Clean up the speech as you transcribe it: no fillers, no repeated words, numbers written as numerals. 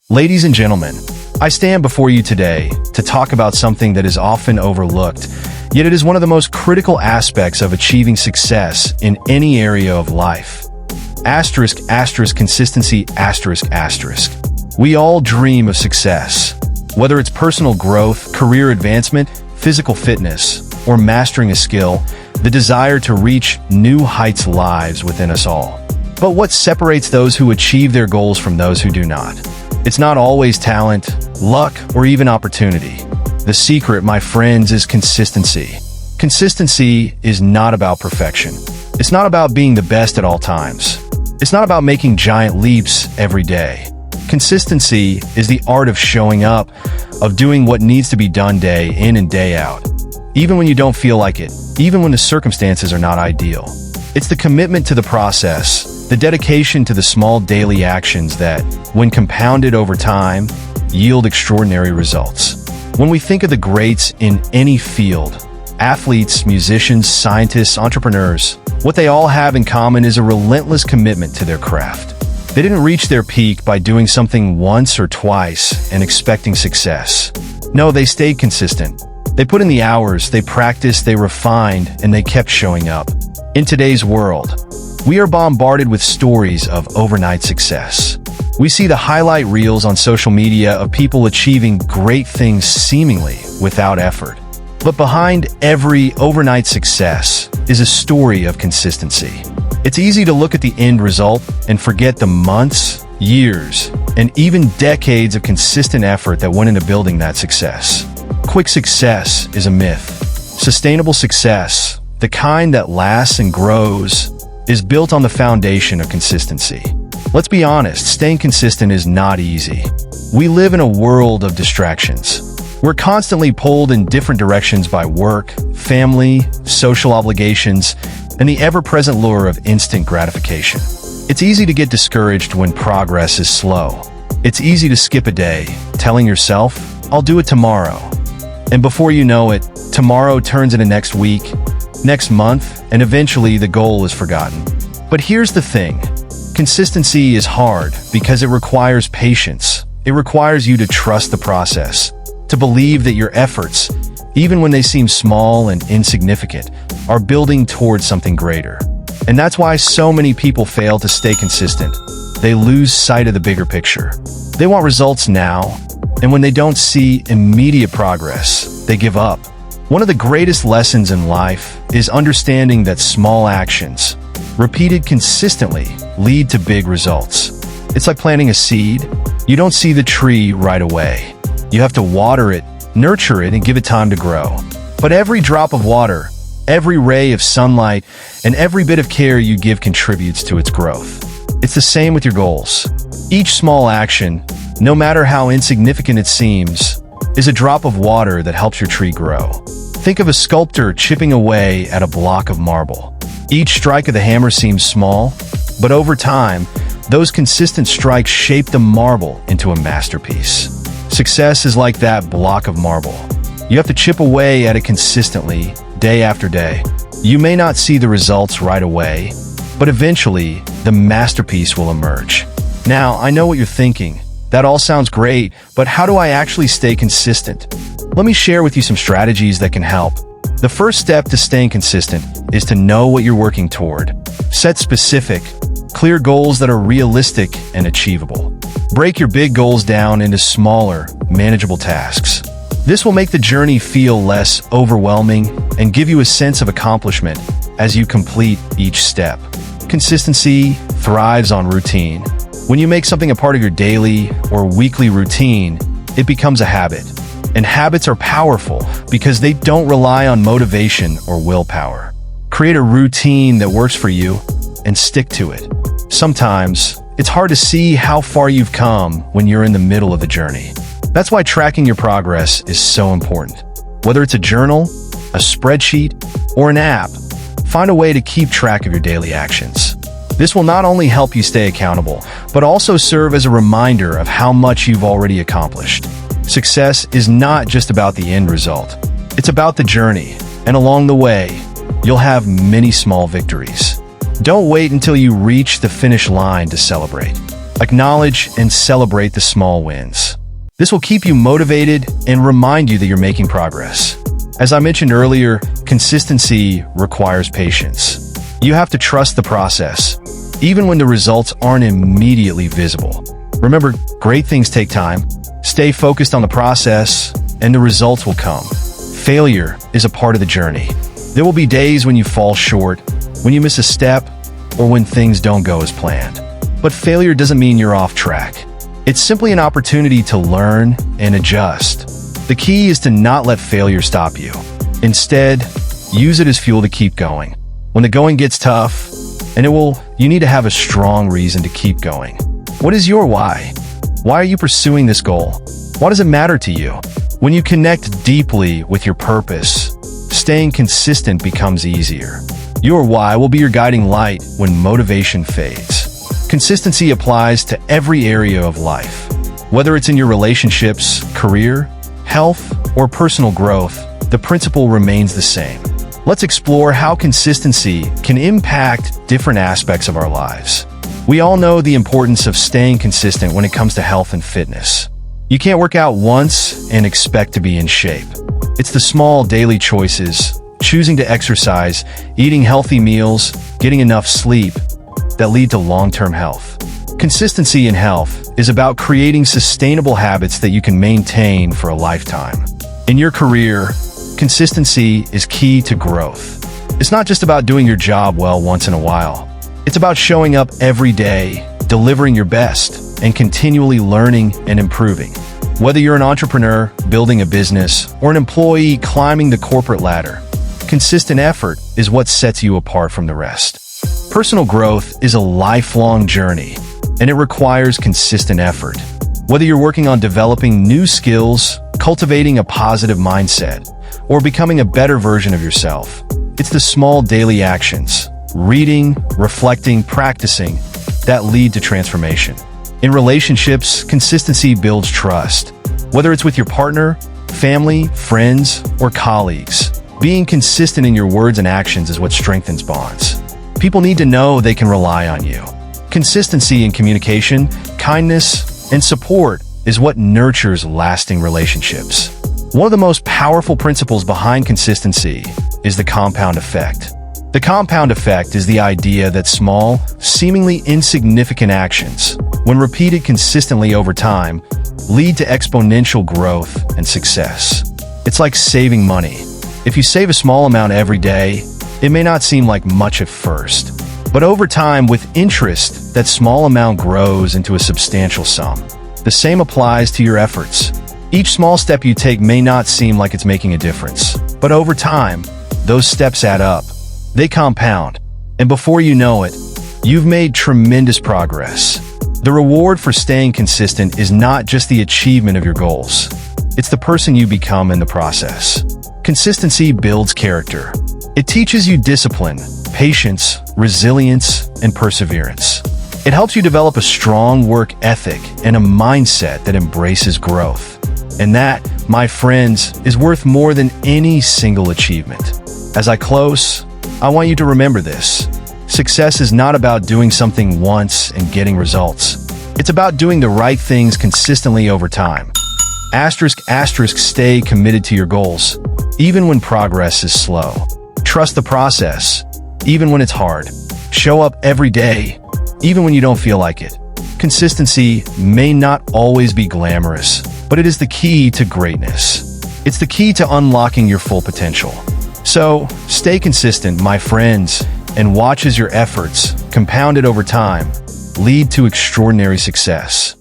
Ladies and gentlemen, I stand before you today to talk about something that is often overlooked, yet it is one of the most critical aspects of achieving success in any area of life. Consistency. We all dream of success. Whether it's personal growth, career advancement, physical fitness, or mastering a skill, the desire to reach new heights lies within us all. But what separates those who achieve their goals from those who do not? It's not always talent, luck, or even opportunity. The secret, my friends, is consistency. Consistency is not about perfection. It's not about being the best at all times. It's not about making giant leaps every day. Consistency is the art of showing up, of doing what needs to be done day in and day out, even when you don't feel like it, even when the circumstances are not ideal. It's the commitment to the process, the dedication to the small daily actions that, when compounded over time, yield extraordinary results. When we think of the greats in any field, athletes, musicians, scientists, entrepreneurs, what they all have in common is a relentless commitment to their craft. They didn't reach their peak by doing something once or twice and expecting success. No, they stayed consistent. They put in the hours, they practiced, they refined, and they kept showing up. In today's world, we are bombarded with stories of overnight success. We see the highlight reels on social media of people achieving great things seemingly without effort. But behind every overnight success is a story of consistency. It's easy to look at the end result and forget the months, years, and even decades of consistent effort that went into building that success. Quick success is a myth. Sustainable success, the kind that lasts and grows, is built on the foundation of consistency. Let's be honest, staying consistent is not easy. We live in a world of distractions. We're constantly pulled in different directions by work, family, social obligations, and the ever-present lure of instant gratification. It's easy to get discouraged when progress is slow. It's easy to skip a day, telling yourself, "I'll do it tomorrow." And before you know it, tomorrow turns into next week, next month, and eventually the goal is forgotten. But here's the thing. Consistency is hard because it requires patience. It requires you to trust the process, to believe that your efforts, even when they seem small and insignificant, are building towards something greater. And that's why so many people fail to stay consistent. They lose sight of the bigger picture. They want results now, and when they don't see immediate progress, they give up. One of the greatest lessons in life is understanding that small actions, repeated consistently, lead to big results. It's like planting a seed. You don't see the tree right away. You have to water it, nurture it, and give it time to grow. But every drop of water, every ray of sunlight, and every bit of care you give contributes to its growth. It's the same with your goals. Each small action, no matter how insignificant it seems, is a drop of water that helps your tree grow. Think of a sculptor chipping away at a block of marble. Each strike of the hammer seems small, but over time, those consistent strikes shape the marble into a masterpiece. Success is like that block of marble. You have to chip away at it consistently, day after day. You may not see the results right away, but eventually, the masterpiece will emerge. Now, I know what you're thinking. That all sounds great, but how do I actually stay consistent? Let me share with you some strategies that can help. The first step to staying consistent is to know what you're working toward. Set specific, clear goals that are realistic and achievable. Break your big goals down into smaller, manageable tasks. This will make the journey feel less overwhelming and give you a sense of accomplishment as you complete each step. Consistency thrives on routine. When you make something a part of your daily or weekly routine, it becomes a habit. And habits are powerful because they don't rely on motivation or willpower. Create a routine that works for you and stick to it. Sometimes, it's hard to see how far you've come when you're in the middle of the journey. That's why tracking your progress is so important. Whether it's a journal, a spreadsheet, or an app, find a way to keep track of your daily actions. This will not only help you stay accountable, but also serve as a reminder of how much you've already accomplished. Success is not just about the end result. It's about the journey, and along the way, you'll have many small victories. Don't wait until you reach the finish line to celebrate. Acknowledge and celebrate the small wins. This will keep you motivated and remind you that you're making progress. As I mentioned earlier, consistency requires patience. You have to trust the process, even when the results aren't immediately visible. Remember, great things take time. Stay focused on the process, and the results will come. Failure is a part of the journey. There will be days when you fall short, when you miss a step, or when things don't go as planned. But failure doesn't mean you're off track. It's simply an opportunity to learn and adjust. The key is to not let failure stop you. Instead, use it as fuel to keep going. When the going gets tough, you need to have a strong reason to keep going. What is your why? Why are you pursuing this goal? Why does it matter to you? When you connect deeply with your purpose, staying consistent becomes easier. Your why will be your guiding light when motivation fades. Consistency applies to every area of life. Whether it's in your relationships, career, health, or personal growth, the principle remains the same. Let's explore how consistency can impact different aspects of our lives. We all know the importance of staying consistent when it comes to health and fitness. You can't work out once and expect to be in shape. It's the small daily choices, choosing to exercise, eating healthy meals, getting enough sleep, that lead to long-term health. Consistency in health is about creating sustainable habits that you can maintain for a lifetime. In your career, consistency is key to growth. It's not just about doing your job well once in a while. It's about showing up every day, delivering your best, and continually learning and improving. Whether you're an entrepreneur building a business or an employee climbing the corporate ladder, consistent effort is what sets you apart from the rest. Personal growth is a lifelong journey, and it requires consistent effort. Whether you're working on developing new skills, cultivating a positive mindset, or becoming a better version of yourself, it's the small daily actions, reading, reflecting, practicing, that lead to transformation. In relationships, consistency builds trust. Whether it's with your partner, family, friends, or colleagues, being consistent in your words and actions is what strengthens bonds. People need to know they can rely on you. Consistency in communication, kindness, and support is what nurtures lasting relationships. One of the most powerful principles behind consistency is the compound effect. The compound effect is the idea that small, seemingly insignificant actions, when repeated consistently over time, lead to exponential growth and success. It's like saving money. If you save a small amount every day, it may not seem like much at first, but over time, with interest, that small amount grows into a substantial sum. The same applies to your efforts. Each small step you take may not seem like it's making a difference, but over time, those steps add up. They compound, and before you know it, you've made tremendous progress. The reward for staying consistent is not just the achievement of your goals. It's the person you become in the process. Consistency builds character. It teaches you discipline, patience, resilience, and perseverance. It helps you develop a strong work ethic and a mindset that embraces growth. And that, my friends, is worth more than any single achievement. As I close, I want you to remember this. Success is not about doing something once and getting results. It's about doing the right things consistently over time. Stay committed to your goals, even when progress is slow. Trust the process, even when it's hard. Show up every day, even when you don't feel like it. Consistency may not always be glamorous, but it is the key to greatness. It's the key to unlocking your full potential. So, stay consistent, my friends, and watch as your efforts, compounded over time, lead to extraordinary success.